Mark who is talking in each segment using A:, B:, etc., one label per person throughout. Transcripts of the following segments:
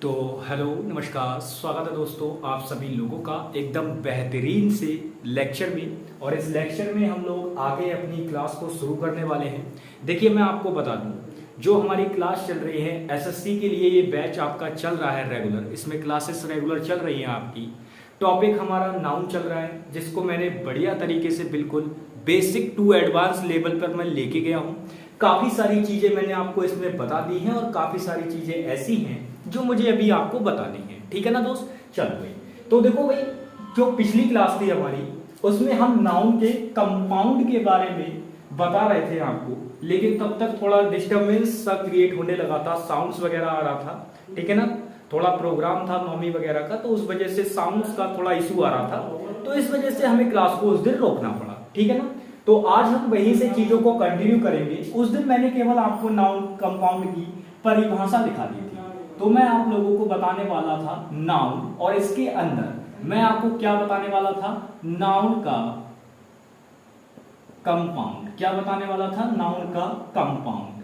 A: तो हेलो नमस्कार, स्वागत है दोस्तों आप सभी लोगों का एकदम बेहतरीन से लेक्चर में। और इस लेक्चर में हम लोग आगे अपनी क्लास को शुरू करने वाले हैं। देखिए मैं आपको बता दूं, जो हमारी क्लास चल रही है एसएससी के लिए, ये बैच आपका चल रहा है रेगुलर। इसमें क्लासेस रेगुलर चल रही हैं आपकी। टॉपिक हमारा नाउन चल रहा है, जिसको मैंने बढ़िया तरीके से बिल्कुल बेसिक टू एडवांस लेवल पर मैं लेके गया हूँ। काफ़ी सारी चीज़ें मैंने आपको इसमें बता दी हैं और काफ़ी सारी चीज़ें ऐसी हैं जो मुझे अभी आपको बतानी है। ठीक है ना दोस्त, चलो भाई। तो देखो भाई, जो पिछली क्लास थी हमारी, उसमें हम नाउन के कंपाउंड के बारे में बता रहे थे आपको, लेकिन तब तक थोड़ा डिस्टर्बेंस सा क्रिएट होने लगा था, साउंड्स वगैरह आ रहा था। ठीक है ना, थोड़ा प्रोग्राम था नौमी वगैरह का, तो उस वजह से साउंड्स का थोड़ा इशू आ रहा था, तो इस वजह से हमें क्लास को उस दिन रोकना पड़ा। ठीक है ना, तो आज हम वहीं से चीजों को कंटिन्यू करेंगे। उस दिन मैंने केवल आपको नाउन कंपाउंड की परिभाषा दिखा दी थी, तो मैं आप लोगों को बताने वाला था नाउन, और इसके अंदर मैं आपको क्या बताने वाला था, नाउन का कंपाउंड। क्या बताने वाला था, नाउन का कंपाउंड।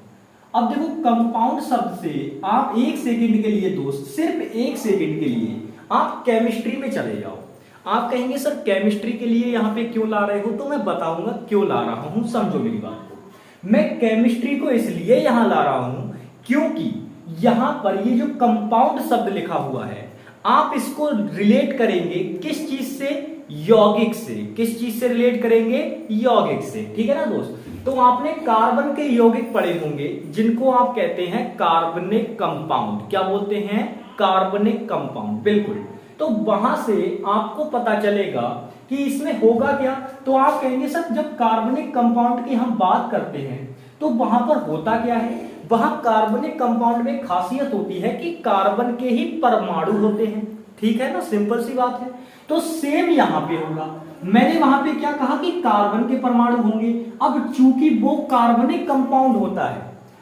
A: अब देखो, कंपाउंड शब्द से आप एक सेकंड के लिए दोस्त, सिर्फ एक सेकंड के लिए आप केमिस्ट्री में चले जाओ। आप कहेंगे सर केमिस्ट्री के लिए यहाँ पे क्यों ला रहे हो, तो मैं बताऊंगा क्यों ला रहा हूं। समझो मेरी बात को, मैं केमिस्ट्री को इसलिए यहां ला रहा हूं क्योंकि यहां पर ये जो कंपाउंड शब्द लिखा हुआ है, आप इसको रिलेट करेंगे किस चीज से, यौगिक से। किस चीज से रिलेट करेंगे, यौगिक से। ठीक है ना दोस्त, तो आपने कार्बन के यौगिक पढ़े होंगे, जिनको आप कहते हैं कार्बनिक कंपाउंड। क्या बोलते हैं, कार्बनिक कंपाउंड, बिल्कुल। तो वहां से आपको पता चलेगा कि इसमें होगा क्या। तो आप कहेंगे सर जब कार्बनिक कंपाउंड की हम बात करते हैं तो वहां पर होता क्या है, वहां कार्बनिक कंपाउंड में खासियत होती है कि कार्बन के ही परमाणु होते हैं। ठीक है ना, सिंपल सी बात है। तो सेम यहां पे होगा। मैंने वहां पे क्या कहा कि कार्बन के परमाणु होंगे। अब चूंकि वो कार्बनिक कंपाउंड होता है,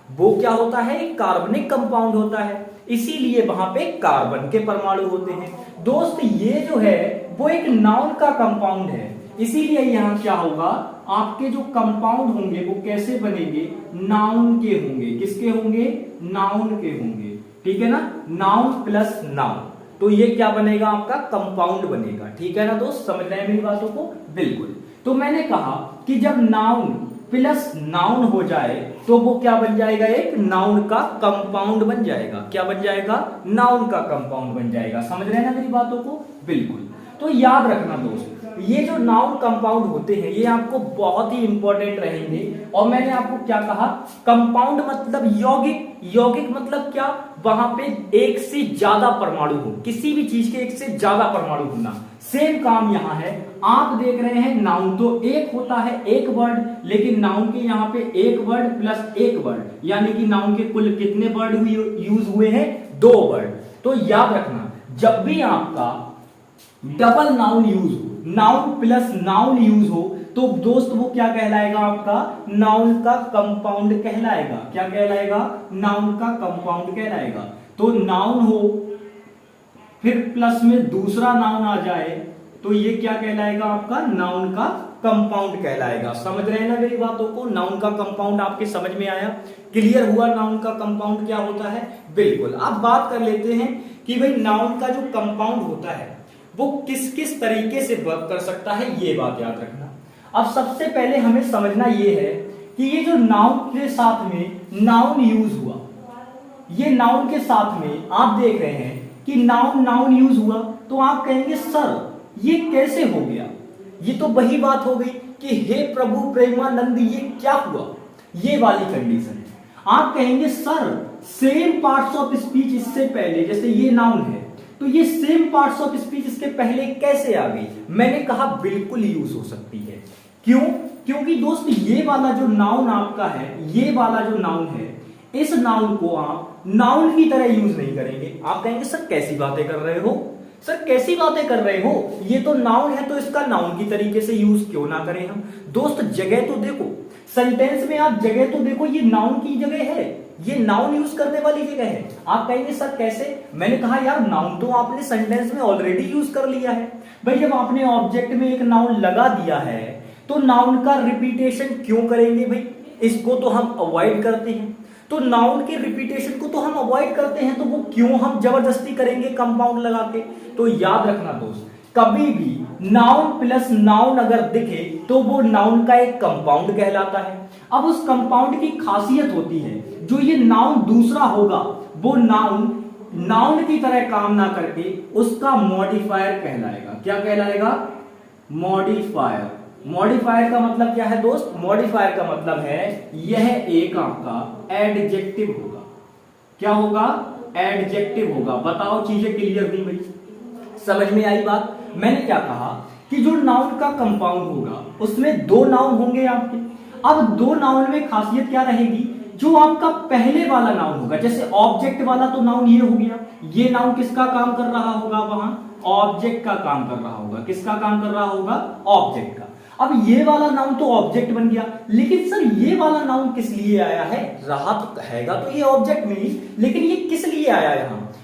A: वो क्या होता है, कार्बनिक कंपाउंड होता है, इसीलिए वहां पे कार्बन के परमाणु होते हैं। दोस्त ये जो है वो एक नाउन का कंपाउंड है, इसीलिए यहां क्या होगा, आपके जो कंपाउंड होंगे वो कैसे बनेंगे, नाउन के होंगे। किसके होंगे, नाउन के होंगे। ठीक है ना, नाउन प्लस नाउन, तो ये क्या बनेगा, आपका कंपाउंड बनेगा। ठीक है ना दोस्त, समझ रहे हैं मेरी बातों को, बिल्कुल। तो मैंने कहा कि जब नाउन प्लस नाउन हो जाए तो वो क्या बन जाएगा, एक नाउन का कंपाउंड बन जाएगा। क्या बन जाएगा, नाउन का कंपाउंड बन जाएगा। समझ रहे हैं ना मेरी बातों को, बिल्कुल। तो याद रखना दोस्त, ये जो नाउन कंपाउंड होते हैं ये आपको बहुत ही इंपॉर्टेंट रहेंगे। और मैंने आपको क्या कहा, कंपाउंड मतलब यौगिक। यौगिक मतलब क्या, वहां पे एक से ज्यादा परमाणु हो, किसी भी चीज के एक से ज्यादा परमाणु होना। सेम काम यहां है। आप देख रहे हैं नाउन तो एक होता है, एक वर्ड, लेकिन नाउन के यहां पे एक वर्ड प्लस एक वर्ड, यानी कि नाउन के कुल कितने वर्ड यूज हुए हैं, 2 वर्ड। तो याद रखना, जब भी आपका डबल नाउन यूज हो, नाउन प्लस नाउन यूज हो, तो दोस्त वो क्या कहलाएगा, आपका नाउन का कंपाउंड कहलाएगा। क्या कहलाएगा, नाउन का कंपाउंड कहलाएगा। तो नाउन हो फिर प्लस में दूसरा नाउन आ जाए तो ये क्या कहलाएगा, आपका नाउन का कंपाउंड कहलाएगा। समझ रहे हैं ना मेरी बातों को, नाउन का कंपाउंड आपके समझ में आया, क्लियर हुआ नाउन का कंपाउंड क्या होता है, बिल्कुल। अब बात कर लेते हैं कि भाई नाउन का जो कंपाउंड होता है वो किस किस तरीके से वर्क कर सकता है, ये बात याद रखना। अब सबसे पहले हमें समझना ये है कि ये जो नाउन के साथ में नाउन यूज हुआ, ये नाउन के साथ में आप देख रहे हैं कि नाउन नाउन यूज हुआ, तो आप कहेंगे सर ये कैसे हो गया। ये तो वही बात हो गई कि हे प्रभु प्रेमानंद ये क्या हुआ, ये वाली कंडीशन है। आप कहेंगे sir same parts of speech इससे पहले, जैसे ये नाउन है तो ये सेम पार्ट्स ऑफ स्पीच इसके पहले कैसे आ गई। मैंने कहा बिल्कुल यूज हो सकती है। क्यों, क्योंकि दोस्त ये वाला जो नाउन आपका है, ये वाला जो नाउन है, इस नाउन को आप नाउन की तरह यूज नहीं करेंगे। आप कहेंगे सर कैसी बातें कर रहे हो, सर कैसी बातें कर रहे हो, ये तो नाउन है तो इसका नाउन की तरीके से यूज क्यों ना करें हम। दोस्त जगह तो देखो, सेंटेंस में आप जगह तो देखो, ये नाउन की जगह है, ये नाउन यूज करने वाली जगह है। आप कहेंगे सर कैसे, मैंने कहा यार नाउन तो आपने सेंटेंस में ऑलरेडी यूज कर लिया है। भाई जब आपने ऑब्जेक्ट में एक नाउन लगा दिया है तो नाउन का रिपीटेशन क्यों करेंगे भाई, इसको तो हम अवॉइड करते हैं। तो नाउन के रिपीटेशन को तो हम अवॉइड करते हैं, तो वो क्यों हम जबरदस्ती करेंगे कंपाउंड लगा के। तो याद रखना दोस्त, कभी भी नाउन प्लस नाउन अगर दिखे तो वो नाउन का एक कंपाउंड कहलाता है। अब उस कंपाउंड की खासियत होती है, जो ये नाउन दूसरा होगा वो नाउन की तरह काम ना करके उसका मॉडिफायर कहलाएगा। क्या कहलाएगा? मॉडिफायर। मॉडिफायर का मतलब क्या है दोस्त? मॉडिफायर का मतलब है यह एक आपका एडजेक्टिव होगा। क्या होगा? एडजेक्टिव होगा। बताओ चीजें क्लियर हुई भाई? समझ में आई बात? मैंने क्या कहा कि जो नाउन का कंपाउंड होगा उसमें दो नाउन होंगे आपके। अब दो नाउन में खासियत क्या रहेगी? जो आपका पहले वाला नाउन होगा, जैसे ऑब्जेक्ट वाला तो नाउन ये हो गया, ये नाउन किसका काम कर रहा होगा? वहां ऑब्जेक्ट का काम कर रहा होगा। किसका काम कर रहा होगा? ऑब्जेक्ट का। अब ये वाला नाउन तो ऑब्जेक्ट बन गया, लेकिन सर ये वाला नाउन किस लिए आया है? रहा तो हैगा तो ये ऑब्जेक्ट में ही, लेकिन ये किस लिए आया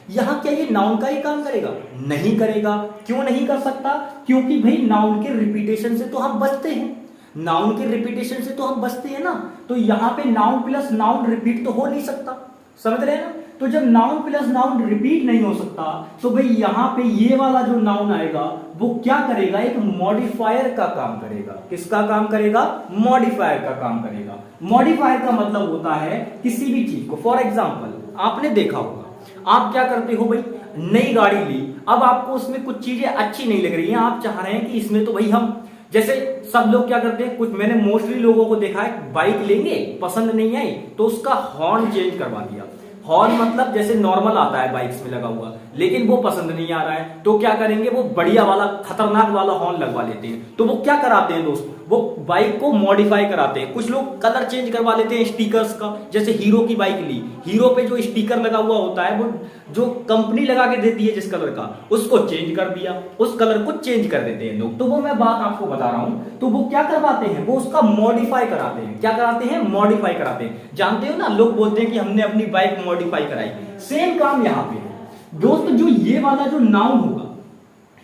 A: यहां क्या ये नाउन का ही काम करेगा? नहीं करेगा। क्यों नहीं कर सकता? क्योंकि भाई नाउन के रिपीटेशन से तो हम बचते हैं, नाउन के रिपीटेशन से तो हम बचते हैं ना। तो यहां पे नाउन प्लस नाउन रिपीट तो हो नहीं सकता। समझ रहे हैं ना? तो जब नाउन प्लस नाउन रिपीट नहीं हो सकता तो भाई यहां पे ये वाला जो नाउन आएगा वो क्या करेगा? एक मॉडिफायर का काम करेगा। किसका काम करेगा? मॉडिफायर का काम करेगा। मॉडिफायर का मतलब होता है किसी भी चीज को, फॉर एग्जाम्पल आपने देखा होगा, आप क्या करते हो भाई, नई गाड़ी ली, अब आपको उसमें कुछ चीजें अच्छी नहीं लग रही हैं, आप चाह रहे हैं कि इसमें तो भाई हम, जैसे सब लोग क्या करते हैं, कुछ मैंने मोस्टली लोगों को देखा है, बाइक लेंगे पसंद नहीं आई तो उसका हॉर्न चेंज करवा दिया। हॉर्न मतलब जैसे नॉर्मल आता है बाइक्स में लगा हुआ, लेकिन वो पसंद नहीं आ रहा है तो क्या करेंगे, वो बढ़िया वाला खतरनाक वाला हॉर्न लगवा लेते हैं। तो वो क्या कराते हैं दोस्त, वो बाइक को मॉडिफाई कराते हैं। कुछ लोग कलर चेंज करवा लेते हैं स्टिकर्स का, जैसे हीरो की बाइक ली, हीरो पे जो स्टिकर लगा हुआ होता है वो जो कंपनी लगा के देती है जिस कलर का, उसको चेंज कर दिया, उस कलर को चेंज कर देते हैं लोग। तो वो मैं बात आपको बता रहा हूं, तो वो क्या करवाते हैं, वो उसका मॉडिफाई कराते हैं। क्या कराते हैं? मॉडिफाई कराते हैं। जानते हो ना, लोग बोलते हैं कि हमने अपनी बाइक मॉडिफाई कराई। सेम काम यहां पे है दोस्त। जो ये वाला जो नाउन होगा,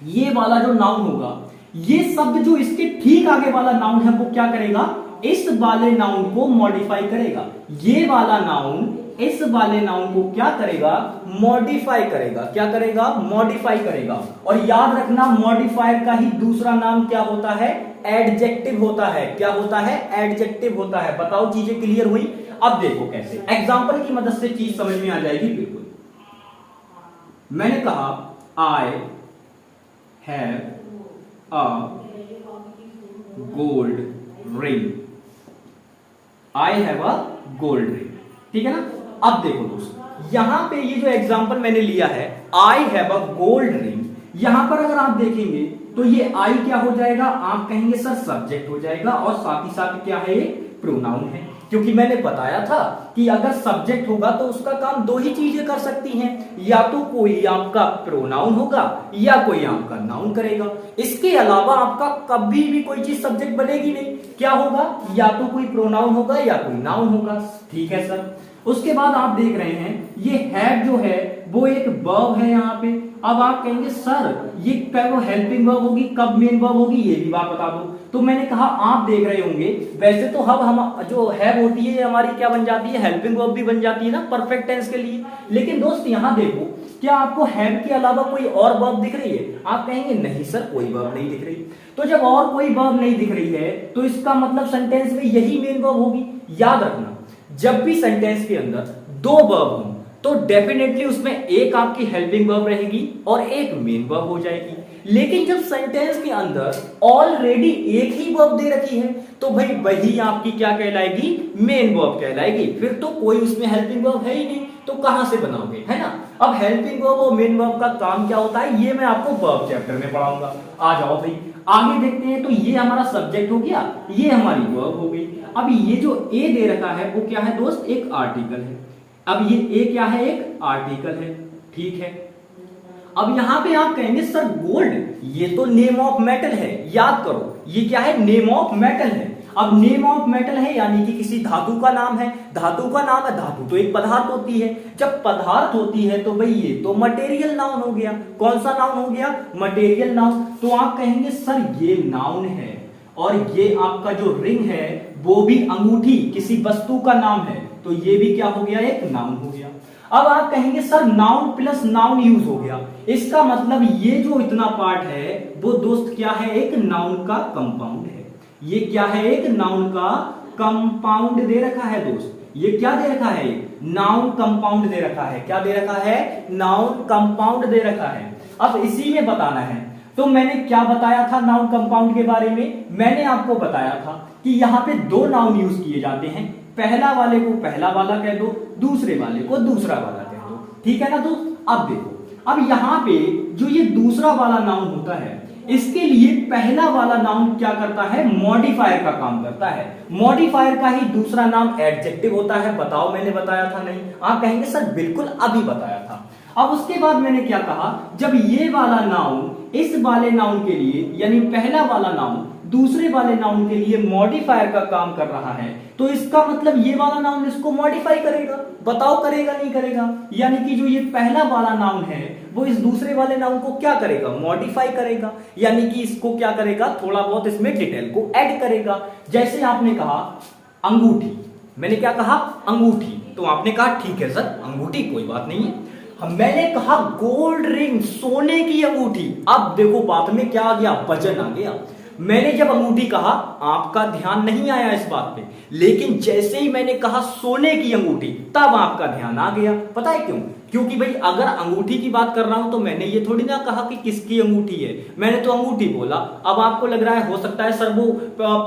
A: ये वाला जो नाउन होगा, ये शब्द जो इसके ठीक आगे वाला नाउन है वो क्या करेगा, इस वाले नाउन को मॉडिफाई करेगा। ये वाला नाउन इस वाले नाउन को क्या करेगा, मॉडिफाई करेगा। क्या करेगा? मॉडिफाई करेगा। और याद रखना, मॉडिफायर का ही दूसरा नाम क्या होता है, एडजेक्टिव होता है। क्या होता है? एडजेक्टिव होता है। बताओ चीजें क्लियर हुई? अब देखो कैसे, एग्जांपल की मदद से चीज समझ में आ जाएगी बिल्कुल। मैंने कहा I have a gold ring. I have a gold ring, ठीक है ना। अब देखो दोस्त, यहां पे ये जो एग्जांपल मैंने लिया है, I have a gold ring, यहां पर अगर आप देखेंगे तो ये आई क्या हो जाएगा, आप कहेंगे सर सब्जेक्ट हो जाएगा, और साथ ही साथ क्या है, प्रोनाउन है। क्योंकि मैंने बताया था कि अगर सब्जेक्ट होगा तो उसका काम दो ही चीजें कर सकती हैं, या तो कोई आपका प्रोनाउन होगा या कोई आपका नाउन करेगा। इसके अलावा आपका कभी भी कोई चीज सब्जेक्ट बनेगी नहीं। क्या होगा, या तो कोई प्रोनाउन होगा या कोई नाउन होगा। ठीक है सर। उसके बाद आप देख रहे हैं ये हैव जो है वो एक वर्ब है यहाँ पे। अब आप कहेंगे सर ये कब हेल्पिंग वर्ब होगी, कब मेन वर्ब होगी, ये भी बात बता दो। तो मैंने कहा आप देख रहे होंगे, वैसे तो हम जो हैव होती है हमारी क्या बन जाती है, हेल्पिंग वर्ब भी बन जाती है ना परफेक्ट टेंस के लिए। लेकिन दोस्त यहाँ देखो, क्या आपको हैव के अलावा कोई और वर्ब दिख रही है? आप कहेंगे नहीं सर कोई वर्ब नहीं दिख रही। तो जब और कोई वर्ब नहीं दिख रही है तो इसका मतलब सेंटेंस में यही मेन वर्ब होगी। याद रखना, जब भी सेंटेंस के अंदर दो वर्ब हो तो डेफिनेटली उसमें एक आपकी हेल्पिंग वर्ब रहेगी और एक मेन वर्ब हो जाएगी। लेकिन जब सेंटेंस के अंदर ऑलरेडी एक ही वर्ब दे रखी है तो भाई वही आपकी क्या कहलाएगी, मेन वर्ब कहलाएगी। फिर तो कोई उसमें हेल्पिंग वर्ब है ही नहीं, तो कहां से बनाओगे, है ना। अब हेल्पिंग वर्ब और मेन वर्ब का काम क्या होता है, ये मैं आपको वर्ब चैप्टर में पढ़ाऊंगा। आ जाओ भाई आगे देखते हैं। तो ये हमारा सब्जेक्ट हो गया, ये हमारी वर्ब हो गई। अब ये जो ए दे रखा है वो क्या है दोस्त, एक आर्टिकल है। अब ये ए क्या है, एक आर्टिकल है, ठीक है। अब यहां पे आप कहेंगे सर गोल्ड, ये तो नेम ऑफ मेटल है। याद करो ये क्या है, नेम ऑफ मेटल है। अब नेम ऑफ मेटल है यानी कि किसी धातु का नाम है। धातु का नाम है, धातु तो एक पदार्थ होती है। जब पदार्थ होती है तो भाई ये तो मटेरियल नाउन हो गया। कौन सा नाउन हो गया, मटेरियल नाउन। तो आप कहेंगे सर ये नाउन है और ये आपका जो रिंग है वो भी अंगूठी किसी वस्तु का नाम है, तो ये भी क्या हो गया, एक नाउन हो गया। अब आप कहेंगे sir noun plus noun use हो गया, इसका मतलब ये जो इतना पार्ट है वो दोस्त क्या है, एक नाउन का कंपाउंड है। ये क्या है, एक नाउन का कंपाउंड दे रखा है दोस्त। ये क्या दे रखा है, नाउन कंपाउंड दे रखा है। क्या दे रखा है, नाउन कंपाउंड दे रखा है। अब इसी में बताना है, तो मैंने क्या बताया था नाउन कंपाउंड के बारे में, मैंने आपको बताया था कि यहाँ पे दो नाउन यूज किए जाते हैं, पहला वाले को पहला वाला कह दो, दूसरे वाले को दूसरा वाला कह दो, ठीक है ना दोस्त। अब देखो, अब यहाँ पे जो ये दूसरा वाला नाउन होता है, इसके लिए पहला वाला नाउन क्या करता है, मॉडिफायर का काम करता है। मॉडिफायर का ही दूसरा नाम एडजेक्टिव होता है। बताओ मैंने बताया था नहीं? आप कहेंगे सर बिल्कुल अभी बताया था। अब उसके बाद मैंने क्या कहा, जब ये वाला नाउन इस वाले नाउन के लिए, यानी पहला वाला नाउन दूसरे वाले नाउन के लिए मॉडिफायर का काम कर रहा है, तो इसका मतलब ये वाला नाउन इसको मॉडिफाई करेगा। बताओ करेगा नहीं करेगा? यानी कि जो ये पहला वाला नाउन है वो इस दूसरे वाले नाउन को क्या करेगा, मॉडिफाई करेगा। यानी कि इसको क्या करेगा, थोड़ा बहुत इसमें डिटेल को ऐड करेगा। जैसे आपने कहा अंगूठी, मैंने क्या कहा, अंगूठी, तो आपने कहा ठीक है सर अंगूठी कोई बात नहीं है। मैंने कहा गोल्ड रिंग, सोने की अंगूठी। अब देखो बात में क्या आ गया, वजन आ गया। मैंने जब अंगूठी कहा आपका ध्यान नहीं आया इस बात पे, लेकिन जैसे ही मैंने कहा सोने की अंगूठी तब आपका ध्यान आ गया। पता है क्यों? क्योंकि भाई अगर अंगूठी की बात कर रहा हूं तो मैंने ये थोड़ी ना कहा कि किसकी अंगूठी है, मैंने तो अंगूठी बोला। अब आपको लग रहा है हो सकता है सर वो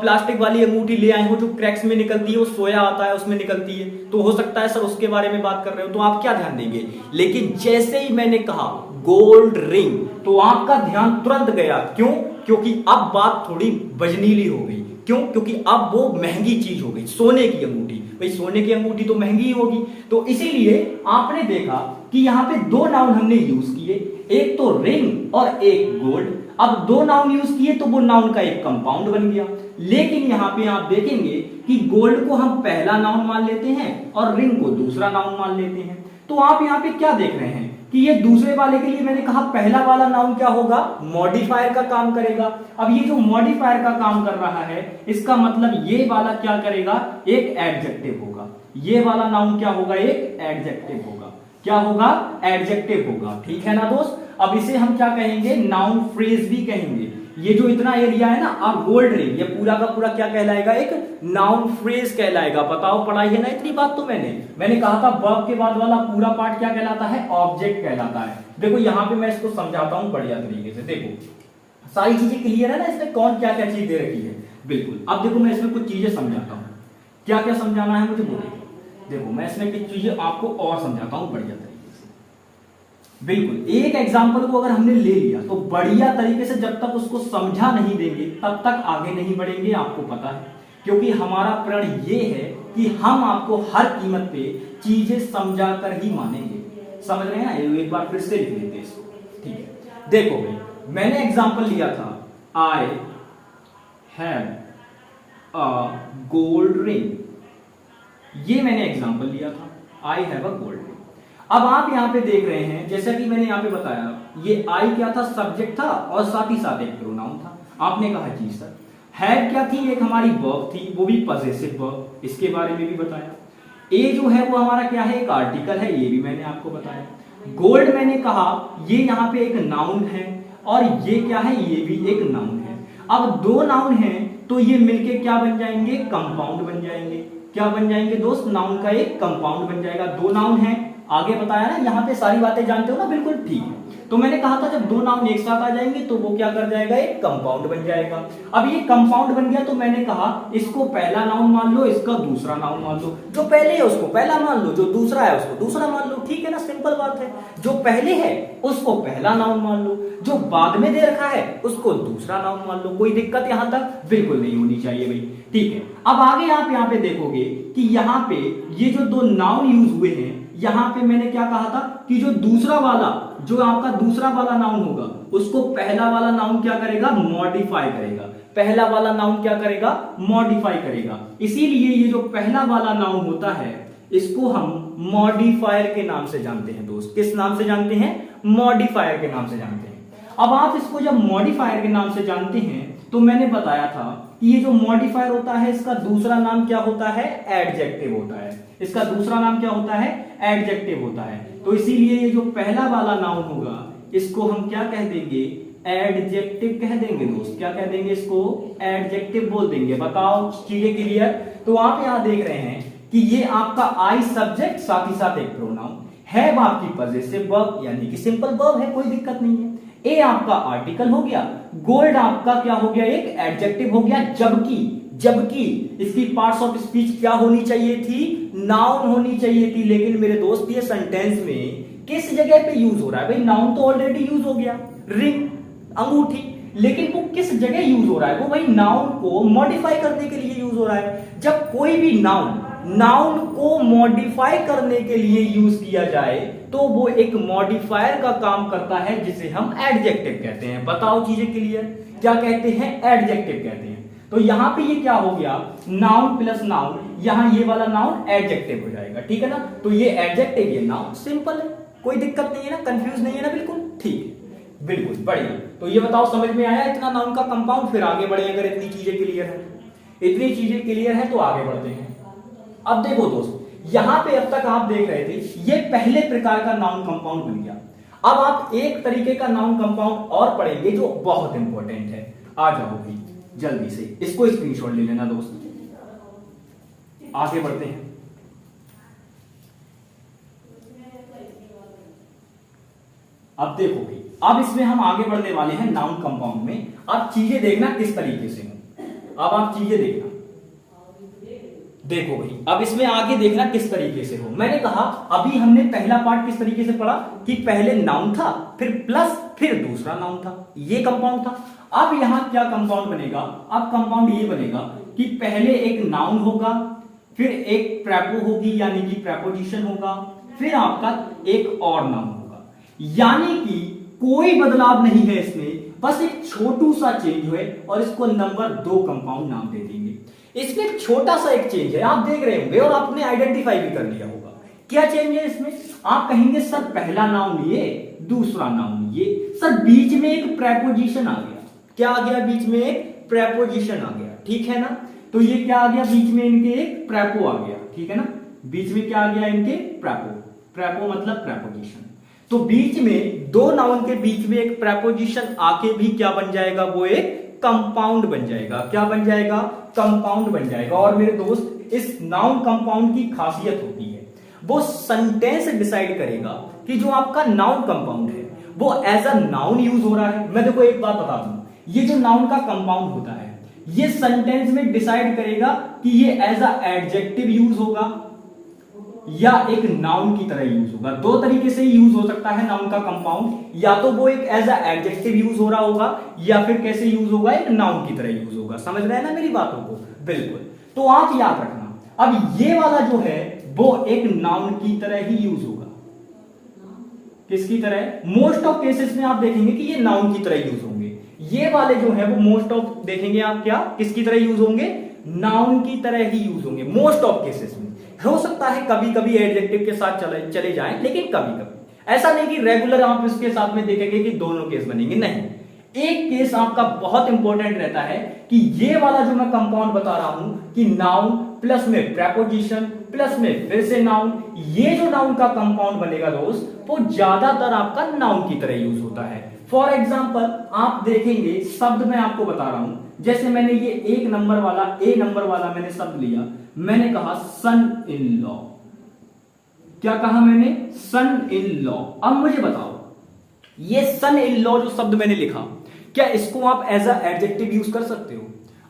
A: प्लास्टिक वाली अंगूठी ले आए हो जो क्रैक्स में निकलती है, वो सोया आता है उसमें निकलती है, तो हो सकता है सर उसके बारे में बात कर रहे हो, तो आप क्या ध्यान देंगे। लेकिन जैसे ही मैंने कहा गोल्ड रिंग तो आपका ध्यान तुरंत गया। क्यों? क्योंकि अब बात थोड़ी वजनीली हो गई। क्यों? क्योंकि अब वो महंगी चीज हो गई, सोने की अंगूठी। भाई सोने की अंगूठी तो महंगी ही होगी, तो इसीलिए आपने देखा कि यहाँ पे दो नाउन हमने यूज किए, एक तो रिंग और एक गोल्ड। अब दो नाउन यूज किए तो वो नाउन का एक कंपाउंड बन गया। लेकिन यहाँ पे आप देखेंगे कि गोल्ड को हम पहला नाउन मान लेते हैं और रिंग को दूसरा नाउन मान लेते हैं। तो आप यहाँ पे क्या देख रहे हैं कि ये दूसरे वाले के लिए मैंने कहा पहला वाला नाउन क्या होगा, मॉडिफायर का काम करेगा। अब ये जो मॉडिफायर का काम कर रहा है इसका मतलब ये वाला क्या करेगा, एक एडजेक्टिव होगा। ये वाला नाउन क्या होगा, एक एडजेक्टिव होगा। क्या होगा, एडजेक्टिव होगा। ठीक है ना दोस्त। अब इसे हम क्या कहेंगे, नाउन फ्रेज भी कहेंगे। ये जो इतना एरिया है ना, आप गोल्ड रिंग, ये पूरा का पूरा क्या कहलाएगा, एक नाउन फ्रेज कहलाएगा। बताओ पढ़ाई है ना इतनी बात। तो मैंने कहा था वर्ब के बाद वाला पूरा पार्ट क्या कहलाता है, ऑब्जेक्ट कहलाता है। देखो यहाँ पे मैं इसको समझाता हूं बढ़िया तरीके से। देखो सारी चीजें क्लियर है ना, इसमें कौन क्या क्या चीज दे रखी है। बिल्कुल। अब देखो मैं इसमें कुछ चीजें समझाता हूँ, क्या क्या समझाना है मुझे बोलिए। देखो मैं इसमें कुछ चीजें आपको और समझाता हूँ बढ़िया तरीके से। बिल्कुल एक एग्जाम्पल को अगर हमने ले लिया तो बढ़िया तरीके से जब तक उसको समझा नहीं देंगे तब तक आगे नहीं बढ़ेंगे, आपको पता है। क्योंकि हमारा प्रण ये है कि हम आपको हर कीमत पे चीजें समझा कर ही मानेंगे। समझ रहे हैं ना? एक बार फिर से लिख लेते हैं इसको। ठीक है, देखो भाई मैंने एग्जाम्पल लिया था, I have a gold ring. ये मैंने एग्जाम्पल लिया था, I have a gold ring. अब आप यहाँ पे देख रहे हैं जैसा कि मैंने यहाँ पे बताया, ये आई क्या था, सब्जेक्ट था और साथ ही साथ एक प्रोनाउन था। आपने कहा जी सर। हैव क्या थी, एक हमारी वर्ब थी, वो भी पजेसिव वर्ब, इसके बारे में भी बताया। ए जो है वो हमारा क्या है, एक आर्टिकल है, ये भी मैंने आपको बताया। गोल्ड मैंने कहा ये यहाँ पे एक नाउन है और ये क्या है, ये भी एक नाउन है। अब दो नाउन है तो ये मिलके क्या बन जाएंगे, कंपाउंड बन जाएंगे। क्या बन जाएंगे दोस्त, नाउन का एक कंपाउंड बन जाएगा। दो नाउन है, आगे बताया ना, यहाँ पे सारी बातें जानते हो ना, बिल्कुल ठीक है। तो मैंने कहा था जब दो नाउन एक साथ आ जाएंगे तो वो क्या कर जाएगा, एक कंपाउंड बन जाएगा। अब ये कंपाउंड बन गया तो मैंने कहा इसको पहला नाउन मान लो, इसका दूसरा नाउन मान लो। जो पहले है उसको पहला मान लो, जो दूसरा है उसको दूसरा मान लो। ठीक है ना, सिंपल बात है। जो पहले है उसको पहला नाउन मान लो, जो बाद में दे रखा है उसको दूसरा नाउन मान लो। कोई दिक्कत यहां तक बिल्कुल नहीं होनी चाहिए भाई। ठीक है, अब आगे आप यहाँ पे देखोगे कि यहाँ पे ये जो दो नाउन यूज हुए हैं, यहां पे मैंने क्या कहा था कि जो दूसरा वाला, जो आपका दूसरा वाला नाउन होगा उसको पहला वाला नाउन क्या करेगा, मॉडिफाई करेगा। पहला वाला नाउन क्या करेगा, मॉडिफाई करेगा। इसीलिए ये जो पहला वाला नाउन होता है इसको हम मॉडिफायर के नाम से जानते हैं दोस्त। किस नाम से जानते हैं, मॉडिफायर के नाम से जानते हैं। अब आप इसको जब मॉडिफायर के नाम से जानते हैं तो मैंने बताया था कि ये जो मॉडिफायर होता है इसका दूसरा नाम क्या होता है, एडजेक्टिव होता है। इसका दूसरा नाम क्या होता है, एडजेक्टिव होता है। तो इसीलिए ये जो पहला वाला नाउन होगा इसको हम क्या कह देंगे, एडजेक्टिव कह देंगे दोस्त। क्या कह देंगे इसको, एडजेक्टिव बोल देंगे। बताओ चीजें क्लियर। तो आप यहां देख रहे हैं कि ये आपका आई सब्जेक्ट साथ ही साथ एक प्रोनाउन है, आपकी पजेसिव वर्ब यानी कि सिंपल वर्ब है, कोई दिक्कत नहीं है। ए आपका आर्टिकल हो गया, गोल्ड आपका क्या हो गया, एक एडजेक्टिव हो गया। जबकि इसकी पार्ट्स ऑफ स्पीच क्या होनी चाहिए थी, नाउन होनी चाहिए थी। लेकिन मेरे दोस्त ये सेंटेंस में किस जगह पे यूज हो रहा है, भाई नाउन तो ऑलरेडी यूज हो गया, रिंग अंगूठी, लेकिन वो किस जगह यूज हो रहा है, वो भाई नाउन को मॉडिफाई करने के लिए यूज हो रहा है। जब कोई भी नाउन को मॉडिफाई करने के लिए यूज किया जाए तो वो एक मॉडिफायर का काम करता है जिसे हम एडजेक्टिव कहते हैं। बताओ चीजें क्लियर, क्या कहते हैं, एडजेक्टिव कहते हैं। तो यहां पे ये क्या हो गया, नाउन प्लस नाउन, यहां ये वाला नाउन एडजेक्टिव हो जाएगा, ठीक है ना। तो ये एडजेक्टिव, ये नाउन, सिंपल है, कोई दिक्कत नहीं है ना, कंफ्यूज नहीं है ना, बिल्कुल ठीक है, बिल्कुल बढ़िया। तो ये बताओ समझ में आया इतना नाउन का कंपाउंड। फिर आगे बढ़े, अगर इतनी चीजें क्लियर है, इतनी चीजें क्लियर है तो आगे बढ़ते हैं। अब देखो दोस्त, यहां पे अब तक आप देख रहे थे ये पहले प्रकार का नाउन कंपाउंड बन गया। अब आप एक तरीके का नाउन कंपाउंड और पढ़ेंगे जो बहुत इंपॉर्टेंट है। आ जाओ भाई जल्दी से, इसको स्क्रीनशॉट ले लेना दोस्त, आगे बढ़ते हैं। अब देखो भाई, अब इसमें हम आगे बढ़ने वाले हैं नाउन कंपाउंड में। अब चीजें देखना किस तरीके से हो, अब आप चीजें देखना, देखो भाई अब इसमें आगे देखना किस तरीके से हो। मैंने कहा अभी हमने पहला पार्ट किस तरीके से पढ़ा कि पहले नाउन था, फिर प्लस, फिर दूसरा नाउन था, ये कंपाउंड था। अब यहां क्या कंपाउंड बनेगा, अब कंपाउंड ये बनेगा कि पहले एक नाउन होगा, फिर एक प्रेपो होगी यानी कि प्रेपोजिशन होगा, फिर आपका एक और नाउन होगा। यानी कि कोई बदलाव नहीं है इसमें, बस एक छोटू सा चेंज है और इसको नंबर 2 कंपाउंड नाम दे देंगे। इसमें छोटा सा एक चेंज है, आप देख रहे होंगे और आपने आइडेंटिफाई भी कर लिया होगा। क्या चेंज है इसमें, आप कहेंगे सर पहला नाउन ये, दूसरा नाउन ये, सर बीच में एक प्रेपोजिशन आ गया। क्या आ गया, बीच में एक प्रेपोजिशन आ गया, ठीक है ना। तो ये क्या आ गया, बीच में इनके एक प्रेपो आ गया, ठीक है ना। बीच में क्या आ गया, इनके प्रेपो, प्रेपो मतलब प्रेपोजिशन। तो बीच में दो नाउन के बीच में एक प्रेपोजिशन आके भी क्या बन जाएगा, वो एक कंपाउंड बन जाएगा। क्या बन जाएगा, कंपाउंड बन जाएगा। और मेरे दोस्त इस नाउन कंपाउंड की खासियत होती है, वो सेंटेंस डिसाइड करेगा कि जो आपका नाउन कंपाउंड है वो एज अ नाउन यूज हो रहा है। मैं देखो एक बात बता दूं, ये जो नाउन का कंपाउंड होता है ये सेंटेंस में डिसाइड करेगा कि ये एज अ एडजेक्टिव यूज होगा या एक नाउन की तरह यूज होगा। दो तरीके से यूज हो सकता है नाउन का कंपाउंड, या तो वो एक एज अ एडजेक्टिव यूज हो रहा होगा या फिर कैसे यूज होगा, एक नाउन की तरह यूज होगा। समझ रहे हैं ना मेरी बातों को, बिल्कुल। तो आप याद रखना, अब ये वाला जो है वो एक नाउन की तरह ही यूज होगा। किसकी तरह, मोस्ट ऑफ केसेस में आप देखेंगे कि ये नाउन की तरह यूज होंगे। ये वाले जो है वो मोस्ट ऑफ देखेंगे आप क्या, किसकी तरह यूज होंगे, नाउन की तरह ही यूज होंगे मोस्ट ऑफ केसेस में। हो सकता है कभी कभी एडजेक्टिव के साथ चले जाएं, लेकिन कभी कभी ऐसा नहीं कि रेगुलर आप इसके साथ में देखेंगे कि दोनों केस बनेंगे, नहीं। एक केस आपका बहुत इंपॉर्टेंट रहता है कि ये वाला जो मैं कंपाउंड बता रहा हूं कि नाउन प्लस में प्रेपोजिशन प्लस में फिर से नाउन, ये जो नाउन का कंपाउंड बनेगा दोस्त वो ज्यादातर आपका नाउन की तरह यूज होता है। फॉर एग्जाम्पल आप देखेंगे, शब्द मैं आपको बता रहा हूं, जैसे मैंने ये एक नंबर वाला, ए नंबर वाला मैंने शब्द लिया, मैंने कहा सन इन लॉ। क्या कहा मैंने, सन इन लॉ। अब मुझे बताओ ये सन इन लॉ जो शब्द मैंने लिखा, क्या इसको आप एज अ एडजेक्टिव यूज कर सकते हो?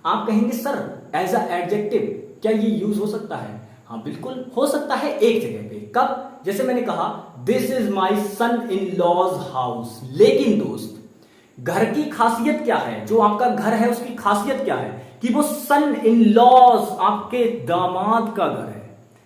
A: आप कहेंगे सर एज अ एडजेक्टिव क्या ये यूज हो सकता है? हाँ बिल्कुल हो सकता है, एक जगह पे। कब? जैसे मैंने कहा this is my son in law's house. लेकिन दोस्त घर की खासियत क्या है, जो आपका घर है उसकी खासियत क्या है कि वो सन इन लॉज, आपके दामाद का घर है।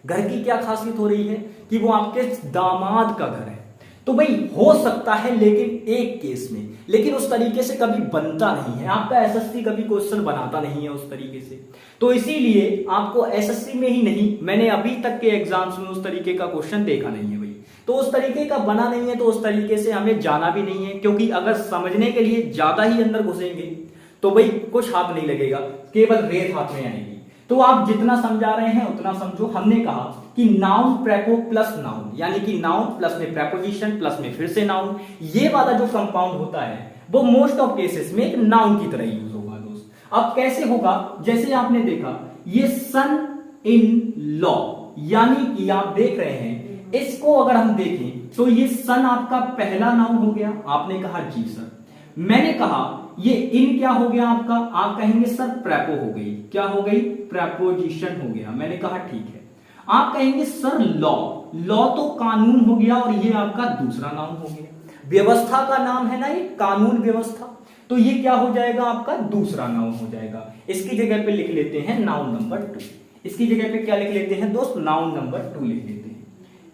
A: घर की क्या खासियत हो रही है कि वो आपके दामाद का घर है। तो भाई हो सकता है लेकिन एक केस में, लेकिन उस तरीके से कभी बनता नहीं है। आपका एसएससी कभी क्वेश्चन बनाता नहीं है उस तरीके से। तो इसीलिए आपको एसएससी में ही नहीं, मैंने अभी तक के एग्जाम्स में उस तरीके का क्वेश्चन देखा नहीं है भाई। तो उस तरीके का बना नहीं है, तो उस तरीके से हमें जाना भी नहीं है, क्योंकि अगर समझने के लिए ज्यादा ही अंदर घुसेंगे तो भाई कुछ हाथ नहीं लगेगा, केवल रेत हाथ में आएगी। तो आप जितना समझा रहे हैं उतना समझो। हमने कहा कि नाउन प्रेपो प्लस नाउन, यानी कि नाउन प्लस में प्रेपोजिशन प्लस में फिर से नाउन, ये वाला जो कंपाउंड होता है वो मोस्ट ऑफ केसेस में एक नाउन की तरह यूज होगा दोस्त। अब कैसे होगा, जैसे आपने देखा ये सन इन लॉ, यानी कि आप देख रहे हैं इसको अगर हम देखें तो ये सन आपका पहला नाउन हो गया। आपने कहा जी सर, मैंने कहा ये इन क्या हो गया आपका, आप कहेंगे सर प्रेपो हो गई, क्या हो गई, प्रेपोजिशन हो गया। मैंने कहा ठीक है। आप कहेंगे सर लॉ, लॉ तो कानून हो गया और ये आपका दूसरा नाउन हो गया। व्यवस्था का नाम है ना ये, कानून व्यवस्था, तो ये क्या हो जाएगा आपका दूसरा नाउन हो जाएगा। इसकी जगह पे लिख लेते हैं नाउन नंबर 2। इसकी जगह पे क्या लिख लेते हैं दोस्त, नाउन नंबर 2 लिख लेते हैं।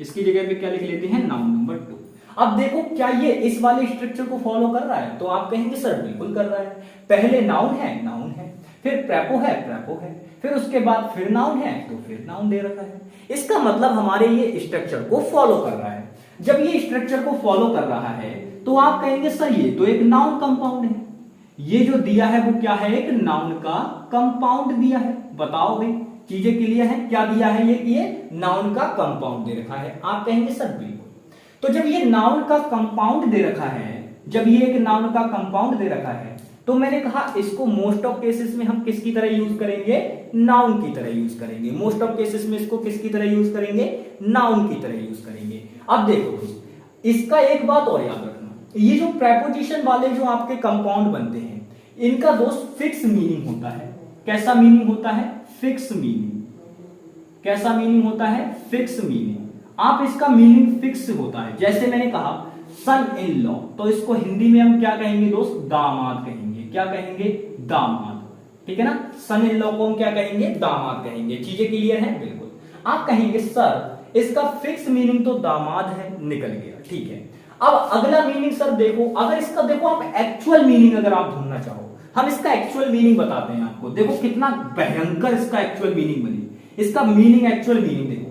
A: इसकी जगह पे क्या लिख लेते हैं, नाउन नंबर 2। अब देखो क्या ये इस वाले स्ट्रक्चर को फॉलो कर रहा है, तो आप कहेंगे सर बिल्कुल कर रहा है। पहले नाउन है, नाउन है, फिर प्रेपो है, प्रेपो है, फिर उसके बाद फिर नाउन है, तो फिर नाउन दे रखा है। इसका मतलब हमारे ये स्ट्रक्चर को फॉलो कर रहा है। जब ये स्ट्रक्चर को फॉलो कर रहा है तो आप कहेंगे सर ये तो एक नाउन कंपाउंड है, ये जो दिया है वो क्या है, एक नाउन का कंपाउंड दिया है। बताओ भाई, चीजें क्लियर है, क्या दिया है ये नाउन का कंपाउंड दे रखा है। आप कहेंगे सर बिल्कुल। तो जब ये नाउन का कंपाउंड दे रखा है, जब ये एक नाउन का कंपाउंड दे रखा है, तो मैंने कहा इसको मोस्ट ऑफ केसेस में हम किसकी तरह यूज करेंगे, नाउन की तरह यूज करेंगे। मोस्ट ऑफ केसेस में इसको किसकी तरह यूज करेंगे, नाउन की तरह यूज करेंगे। अब देखो इसका एक बात और याद रखना, ये जो प्रेपोजिशन वाले जो आपके कंपाउंड बनते हैं इनका दोस्त फिक्स मीनिंग होता है। कैसा मीनिंग होता है, फिक्स मीनिंग। कैसा मीनिंग होता है, फिक्स मीनिंग। आप इसका मीनिंग फिक्स होता है। जैसे मैंने कहा सन इन लॉ, तो इसको हिंदी में हम क्या कहेंगे दोस्त, दामाद कहेंगे। क्या कहेंगे, दामाद। ठीक है ना, सन इन लॉ को हम क्या कहेंगे, दामाद कहेंगे। चीजें क्लियर हैं, बिल्कुल। आप कहेंगे सर इसका फिक्स मीनिंग तो दामाद है, निकल गया, ठीक है। अब अगला मीनिंग सर देखो, अगर इसका देखो आप एक्चुअल मीनिंग अगर आप ढूंढना चाहो, हम इसका एक्चुअल मीनिंग बताते हैं आपको। देखो कितना भयंकर इसका एक्चुअल मीनिंग बनी। इसका मीनिंग, एक्चुअल मीनिंग देखो।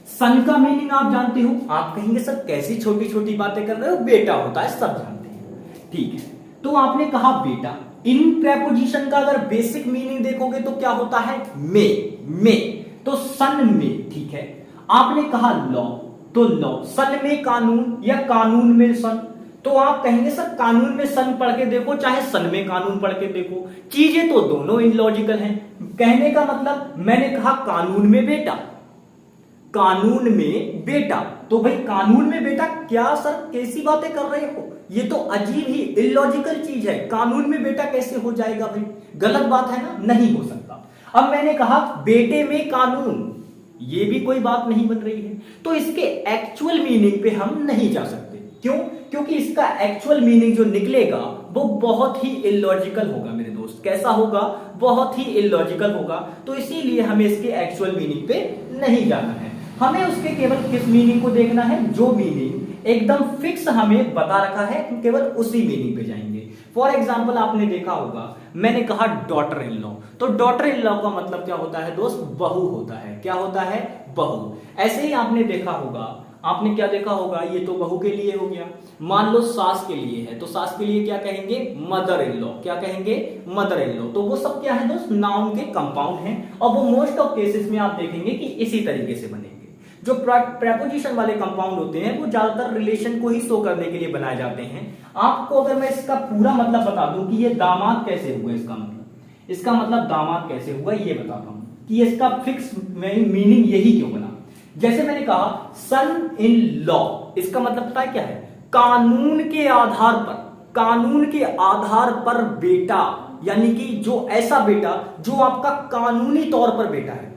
A: सन का मीनिंग आप जानते हो, आप कहेंगे सर कैसी छोटी छोटी बातें कर रहे हो, बेटा होता है, सब जानते हैं, ठीक है। तो आपने कहा बेटा। इन प्रेपोजिशन का अगर बेसिक मीनिंग देखोगे तो क्या होता है, में, तो सन में, ठीक है। आपने कहा लॉ, तो लॉ सन में कानून या कानून में सन, तो आप कहेंगे सर कानून में सन पढ़ के देखो चाहे सन में कानून पढ़ के देखो, चीजें तो दोनों इलॉजिकल हैं। कहने का मतलब मैंने कहा कानून में बेटा, कानून में बेटा, तो भाई कानून में बेटा, क्या सर कैसी बातें कर रहे हो, ये तो अजीब ही इलॉजिकल चीज है। कानून में बेटा कैसे हो जाएगा भाई, गलत बात है ना, नहीं हो सकता। अब मैंने कहा बेटे में कानून, ये भी कोई बात नहीं बन रही है। तो इसके एक्चुअल मीनिंग पे हम नहीं जा सकते। क्यों, क्योंकि इसका एक्चुअल मीनिंग जो निकलेगा वो बहुत ही इलॉजिकल होगा मेरे दोस्त। कैसा होगा, बहुत ही इलॉजिकल होगा। तो इसीलिए हमें इसके एक्चुअल मीनिंग पे नहीं जाना है, हमें उसके केवल किस मीनिंग को देखना है, जो मीनिंग एकदम फिक्स हमें बता रखा है, केवल उसी मीनिंग पे जाएंगे। फॉर एग्जाम्पल आपने देखा होगा, मैंने कहा डॉटर इन लॉ, तो डॉटर इन लॉ का मतलब क्या होता है दोस्त, बहू होता है। क्या होता है, बहू। ऐसे ही आपने देखा होगा, आपने क्या देखा होगा, ये तो बहू के लिए हो गया। मान लो सास के लिए है, तो सास के लिए क्या कहेंगे, मदर इन लॉ। क्या कहेंगे, मदर इन लॉ। तो वो सब क्या है दोस्त, नाउन के कंपाउंड हैं, और वो मोस्ट ऑफ केसेस में आप देखेंगे कि इसी तरीके से बनेंगे। जो प्रेपोजिशन वाले कंपाउंड होते हैं वो ज्यादातर रिलेशन को ही शो करने के लिए बनाए जाते हैं। आपको अगर मैं इसका पूरा मतलब बता दूं कि ये दामाद कैसे हुआ, इसका मतलब दामाद कैसे हुआ ये बताता हूं कि इसका फिक्स मीनिंग यही क्यों बना। जैसे मैंने कहा सन इन लॉ, इसका मतलब पता है क्या है, कानून के आधार पर, कानून के आधार पर बेटा, यानी कि जो ऐसा बेटा जो आपका कानूनी तौर पर बेटा है,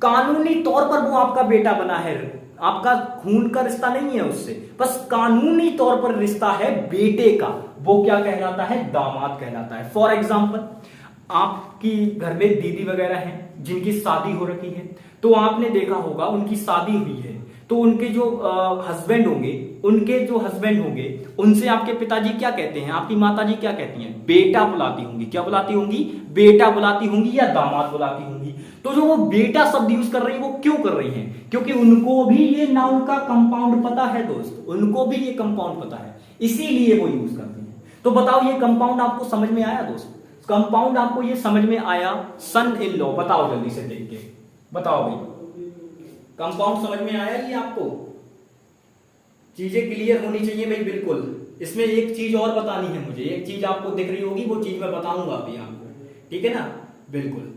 A: कानूनी तौर पर वो आपका बेटा बना है, आपका खून का रिश्ता नहीं है उससे, बस कानूनी तौर पर रिश्ता है बेटे का, वो क्या कहलाता है, दामाद कहलाता है। फॉर एग्जाम्पल आपकी घर में दीदी वगैरह हैं जिनकी शादी हो रखी है, तो आपने देखा होगा उनकी शादी हुई है, तो उनके जो हस्बैंड होंगे, उनके जो हस्बैंड होंगे, उनसे आपके पिताजी क्या कहते हैं, आपकी माताजी क्या कहती हैं, बेटा बुलाती होंगी। क्या बुलाती होंगी? बेटा बुलाती होंगी या दामाद बुलाती होंगी। तो जो वो बेटा शब्द यूज कर रही है वो क्यों कर रही हैं? क्योंकि उनको भी ये नाउन का कंपाउंड पता है दोस्त, उनको भी ये कंपाउंड पता है, इसीलिए वो यूज करती हैं। तो बताओ ये कंपाउंड आपको समझ में आया दोस्त? कंपाउंड आपको ये समझ में आया? सन इन लॉ, बताओ जल्दी से देख के बताओ भाई, कंपाउंड समझ में आया ये आपको? चीजें क्लियर होनी चाहिए भाई बिल्कुल। इसमें एक चीज और बतानी है मुझे, एक चीज आपको दिख रही होगी, वो चीज मैं बताऊंगा अभी आपको, ठीक है ना? बिल्कुल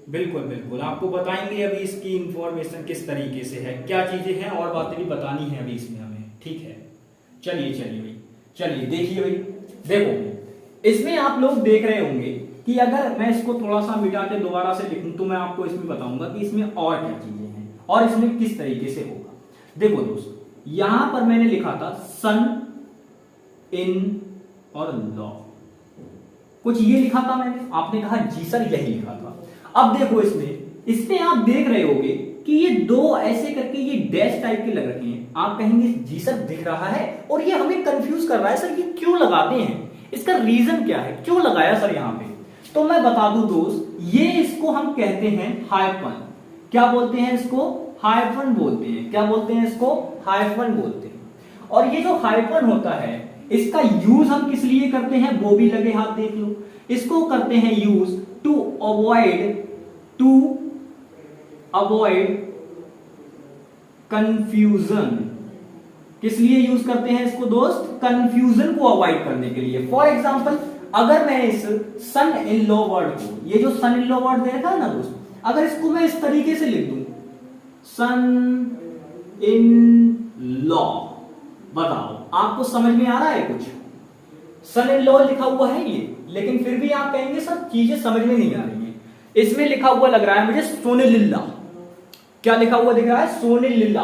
A: बिल्कुल बिल्कुल आपको बताएंगे अभी इसकी इंफॉर्मेशन किस तरीके से है, क्या चीजें हैं और बातें भी बतानी है अभी इसमें हमें, ठीक है? चलिए चलिए भाई, चलिए देखिए भाई, देखो इसमें आप लोग देख रहे होंगे कि अगर मैं इसको थोड़ा सा मिटा के दोबारा से लिखूं तो मैं आपको इसमें बताऊंगा कि इसमें और क्या चीजें हैं और इसमें किस तरीके से होगा। देखो दोस्त, यहां पर मैंने लिखा था सन इन और लॉ, कुछ ये लिखा था मैंने, आपने कहा जी सर यही लिखा था। अब देखो इसमें आप देख रहे होगे कि ये दो ऐसे करके ये डैश टाइप के लग रखे हैं। आप कहेंगे जी सर दिख रहा है और ये हमें कंफ्यूज कर रहा है, सर ये क्यों लगाते हैं, इसका रीजन क्या है, क्यों लगाया सर यहाँ पे? तो मैं बता दूं दोस्त, ये इसको हम कहते हैं हाइफन। क्या बोलते हैं इसको? हाइफन बोलते हैं। क्या बोलते हैं इसको? हाइफन बोलते हैं। और ये जो हाइफन होता है इसका यूज हम किस लिए करते हैं वो भी लगे हाथ देख लो। इसको करते हैं यूज टू अवॉइड कंफ्यूजन। किस लिए यूज करते हैं इसको दोस्त? कंफ्यूजन को अवॉइड करने के लिए। फॉर एग्जांपल, अगर मैं इस सन इन लॉ वर्ड को, ये जो सन इन लॉ वर्ड देखा है ना दोस्त, अगर इसको मैं इस तरीके से लिख दूं सन इन लॉ, बताओ आपको समझ में आ रहा है कुछ? सन इन लॉ लिखा हुआ है ये, लेकिन फिर भी आप कहेंगे सर चीजें समझ में नहीं आ रही है। इसमें लिखा हुआ लग रहा है मुझे सोनेलिल्ला। क्या लिखा हुआ दिख रहा है? सोनेलिल्ला,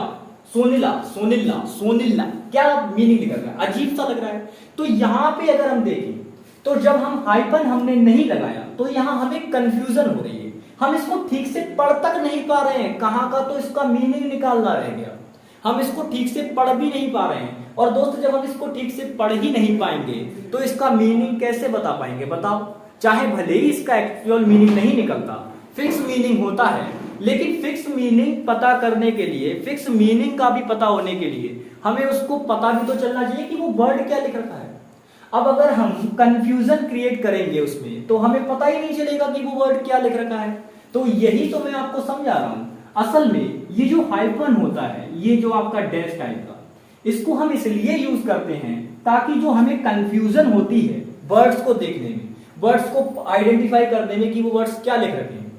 A: सोनिला, सोनिल्ला, सोनिल्ला। क्या मीनिंग निकल रहा है? अजीब सा लग रहा है। तो यहां पे अगर हम देखें तो जब हम हाइफन हमने नहीं लगाया तो यहां हमें कंफ्यूजन हो रही है, हम इसको ठीक से पढ़ तक नहीं पा रहे हैं, कहां का तो इसका मीनिंग निकालना रह गया, हम इसको ठीक से पढ़ भी नहीं पा रहे हैं। और दोस्त जब हम इसको ठीक से पढ़ ही नहीं पाएंगे तो इसका मीनिंग कैसे बता पाएंगे बताओ? चाहे भले ही इसका एक्चुअल मीनिंग नहीं निकलता, फिक्स मीनिंग होता है, लेकिन फिक्स मीनिंग पता करने के लिए, फिक्स मीनिंग का भी पता होने के लिए हमें उसको पता भी तो चलना चाहिए कि वो वर्ड क्या लिख रखा है। अब अगर हम कंफ्यूजन क्रिएट करेंगे उसमें तो हमें पता ही नहीं चलेगा कि वो वर्ड क्या लिख रखा है। तो यही तो मैं आपको समझा रहा हूं। असल में ये जो हाइफन होता है, ये जो आपका डैश टाइप का, इसको हम इसलिए यूज करते हैं ताकि जो हमें कंफ्यूजन होती है वर्ड्स को देखने में, वर्ड्स को आइडेंटिफाई करने में कि वो वर्ड्स क्या लिख रखे हैं,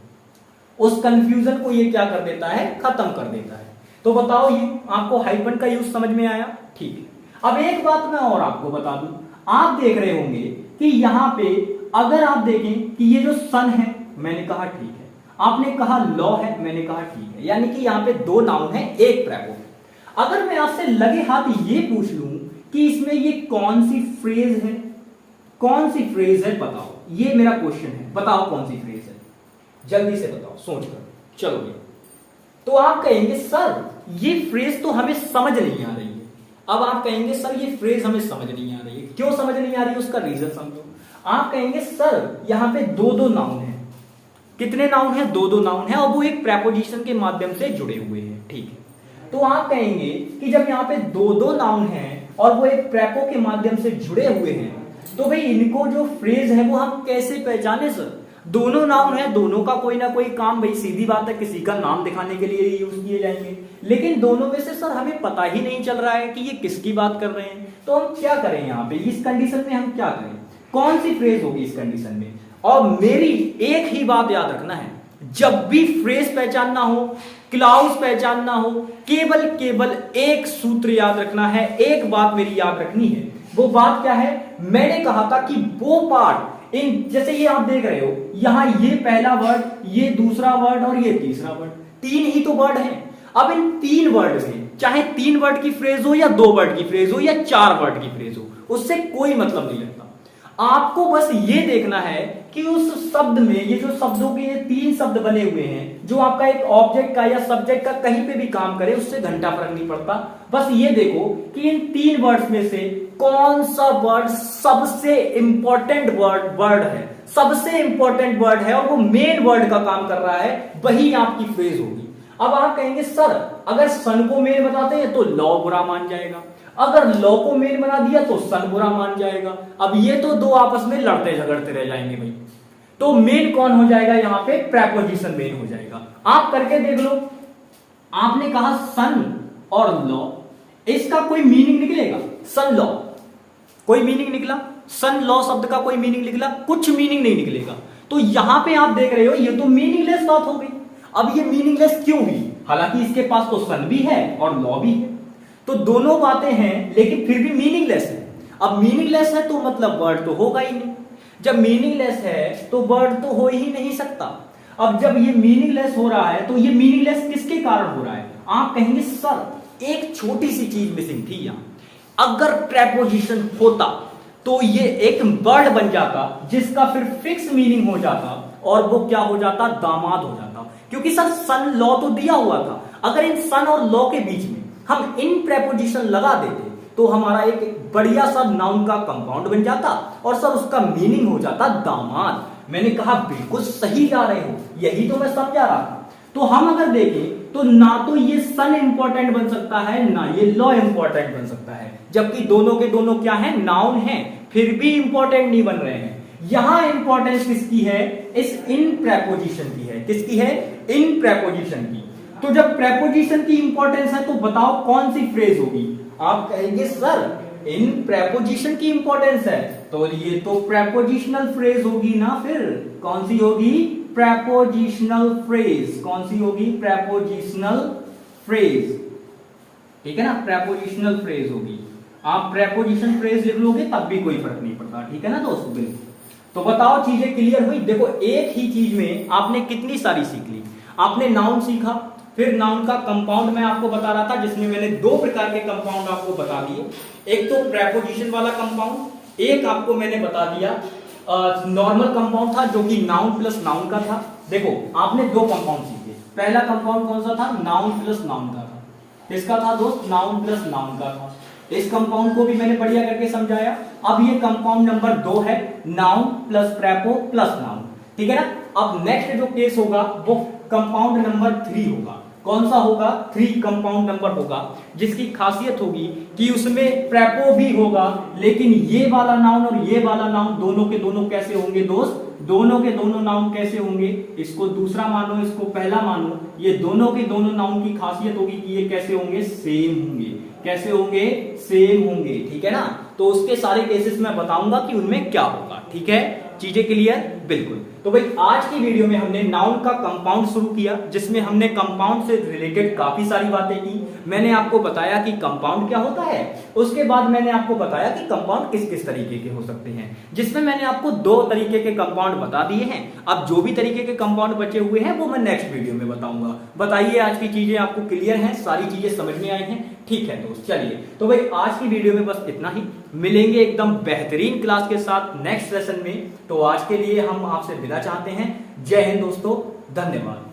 A: उस कंफ्यूजन को ये क्या कर देता है? खत्म कर देता है। तो बताओ ये आपको हाइफन का यूज समझ में आया? ठीक है। अब एक बात मैं और आपको बता दूं, आप देख रहे होंगे कि यहां पे अगर आप देखें कि ये जो सन है, मैंने कहा ठीक है, आपने कहा लॉ है, मैंने कहा ठीक है, यानी कि यहां पे दो नाउन है एक प्रैपो। अगर मैं आपसे लगे हाथ ये पूछ लूं कि इसमें ये कौन सी फ्रेज है, कौन सी फ्रेज है बताओ, ये मेरा क्वेश्चन है, बताओ कौन सी फ्रेज है, जल्दी से बताओ सोच कर। चलो तो आप कहेंगे सर ये फ्रेज तो हमें समझ नहीं आ रही है। अब आप कहेंगे सर ये फ्रेज हमें समझ नहीं आ रही है, क्यों समझ नहीं आ रही है उसका रीजन समझो। आप कहेंगे सर यहां पे दो दो नाउन है। कितने नाउन है? दो दो नाउन है और वो एक प्रेपोजिशन के माध्यम से जुड़े हुए हैं, ठीक है। तो आप कहेंगे कि जब यहाँ पे दो दो नाउन है और वो एक प्रेपो के माध्यम से जुड़े हुए हैं तो भाई इनको जो फ्रेज है वो हम कैसे पहचाने सर? दोनों नाउन है, दोनों का कोई ना कोई काम, भाई सीधी बात है, किसी का नाम दिखाने के लिए यूज किए जाएंगे, लेकिन दोनों में से सर हमें पता ही नहीं चल रहा है कि ये किसकी बात कर रहे हैं। तो हम क्या करें यहाँ पे, इस कंडीशन में हम क्या करें, कौन सी फ्रेज होगी इस कंडीशन में? और मेरी एक ही बात याद रखना है, जब भी फ्रेज पहचानना हो, क्लाउज पहचानना हो, केवल एक सूत्र याद रखना है, एक बात मेरी याद रखनी है। वो बात क्या है? मैंने कहा था कि वो पार्ट इन, जैसे ये आप देख रहे हो यहां ये पहला वर्ड, ये दूसरा वर्ड और ये तीसरा वर्ड, तीन ही तो वर्ड हैं। अब इन तीन वर्ड में चाहे तीन वर्ड की फ्रेज हो या दो वर्ड की फ्रेज हो या चार वर्ड की फ्रेज हो, उससे कोई मतलब नहीं लगता। आपको बस ये देखना है कि उस शब्द में, ये जो शब्दों के ये 3 शब्द बने हुए हैं, जो आपका एक ऑब्जेक्ट का या सब्जेक्ट का कहीं पे भी काम करे, उससे घंटा फर्क नहीं पड़ता। बस ये देखो कि इन 3 वर्ड्स में से कौन सा वर्ड सबसे इंपॉर्टेंट वर्ड है, सबसे इंपॉर्टेंट वर्ड है और वो मेन वर्ड का काम कर रहा है, वही आपकी फ्रेज होगी। अब आप कहेंगे सर अगर सन को मेन बताते हैं तो लॉ बुरा मान जाएगा, अगर लॉ को मेन बना दिया तो सन बुरा मान जाएगा। अब ये तो दो आपस में लड़ते झगड़ते रह जाएंगे भाई। तो मेन कौन हो जाएगा यहां पे? प्रेपोजिशन मेन हो जाएगा। आप करके देख लो, आपने कहा सन और लॉ, इसका कोई मीनिंग निकलेगा? सन लॉ कोई मीनिंग निकला? सन लॉ शब्द का कोई मीनिंग निकला? कुछ मीनिंग नहीं निकलेगा। तो यहां पे आप देख रहे हो ये तो मीनिंगलेस बात हो गई। अब ये मीनिंगलेस क्यों हुई? हालांकि इसके पास तो सन भी है और लॉ भी है, तो दोनों बातें हैं लेकिन फिर भी मीनिंगलेस है। अब मीनिंगलेस है तो मतलब वर्ड तो होगा ही नहीं। जब मीनिंगलेस है तो वर्ड तो हो ही नहीं सकता। अब जब ये मीनिंगलेस हो रहा है तो ये मीनिंगलेस किसके कारण हो रहा है? आप कहेंगे सर एक छोटी सी चीज मिसिंग थी यहां, अगर प्रेपोजिशन होता तो ये एक वर्ड बन जाता जिसका फिर फिक्स मीनिंग हो जाता और वो क्या हो जाता? दामाद हो जाता। क्योंकि सर सन लॉ तो दिया हुआ था, अगर इन सन और लॉ के बीच में हम इन प्रेपोजिशन लगा देते तो हमारा एक बढ़िया सा नाउन का कंपाउंड बन जाता और सर उसका मीनिंग हो जाता दामाद। मैंने कहा बिल्कुल सही जा रहे हो, यही तो मैं समझा रहा था। तो हम अगर देखें तो ना तो ये सन इंपॉर्टेंट बन सकता है ना ये लॉ इंपॉर्टेंट बन सकता है, जबकि दोनों के दोनों क्या है? नाउन है, फिर भी इंपॉर्टेंट नहीं बन रहे हैं। यहां इंपॉर्टेंस किसकी है? इस इन प्रेपोजिशन की है। किसकी है? इन प्रेपोजिशन की। तो जब प्रेपोजिशन की इंपॉर्टेंस है तो बताओ कौन सी फ्रेज होगी? आप कहेंगे सर इन प्रेपोजिशन की इंपॉर्टेंस है तो ये तो प्रेपोजिशनल फ्रेज होगी ना। फिर कौन सी होगी? Prepositional phrase. कौन सी होगी? Prepositional phrase. ठीक है ना, प्रेपोजिशनल फ्रेज होगी। आप प्रेपोजिशन फ्रेज लिख लोगे तब भी कोई फर्क नहीं पड़ता। ठीक है ना दोस्तों, बिल्कुल। तो बताओ चीजें क्लियर हुई? देखो एक ही चीज में आपने कितनी सारी सीख ली। आपने नाउन सीखा, फिर नाउन का कंपाउंड मैं आपको बता रहा था जिसमें मैंने 2 प्रकार के कंपाउंड आपको बता दिए। एक तो प्रेपोजिशन वाला कंपाउंड, एक आपको मैंने बता दिया नॉर्मल कंपाउंड था जो कि नाउन प्लस नाउन का था। देखो आपने 2 कंपाउंड सीखे। पहला कंपाउंड कौन सा था? नाउन प्लस नाउन का था। किसका था दोस्त? नाउन प्लस नाउन का था। इस कंपाउंड को भी मैंने बढ़िया करके समझाया। अब ये कंपाउंड नंबर 2 है, नाउन प्लस प्रेपो प्लस नाउन। ठीक है ना। अब नेक्स्ट जो केस होगा वो कंपाउंड नंबर 3 होगा। कौन सा होगा? 3 कंपाउंड नंबर होगा, जिसकी खासियत होगी कि उसमें प्रेपो भी होगा, लेकिन ये वाला नाउन और ये वाला नाउन दोनों के दोनों कैसे होंगे दोस्त? दोनों के दोनों नाउन कैसे होंगे? इसको दूसरा मानो, इसको पहला मानो। ये दोनों के दोनों नाउन की खासियत होगी कि ये कैसे होंगे? सेम होंगे। कैसे होंगे? सेम होंगे। ठीक है ना। तो उसके सारे केसेस मैं बताऊंगा कि उनमें क्या होगा। ठीक है, चीजें क्लियर? बिल्कुल। तो भाई आज की वीडियो में हमने नाउन का कंपाउंड शुरू किया, जिसमें हमने कंपाउंड से रिलेटेड काफी सारी बातें की। मैंने आपको बताया कि कंपाउंड क्या होता है, उसके बाद मैंने आपको बताया कि कंपाउंड किस किस तरीके के हो सकते हैं, जिसमें मैंने आपको 2 तरीके के कंपाउंड बता दिए हैं। अब जो भी तरीके के कंपाउंड बचे हुए हैं वो मैं नेक्स्ट वीडियो में बताऊंगा। बताइए आज की चीजें आपको क्लियर हैं? सारी चीजें समझ में आई हैं? ठीक है दोस्त, चलिए तो भाई आज की वीडियो में बस इतना ही। मिलेंगे एकदम बेहतरीन क्लास के साथ नेक्स्ट सेशन में। तो आज के लिए हम आपसे विदा चाहते हैं। जय हिंद दोस्तों, धन्यवाद।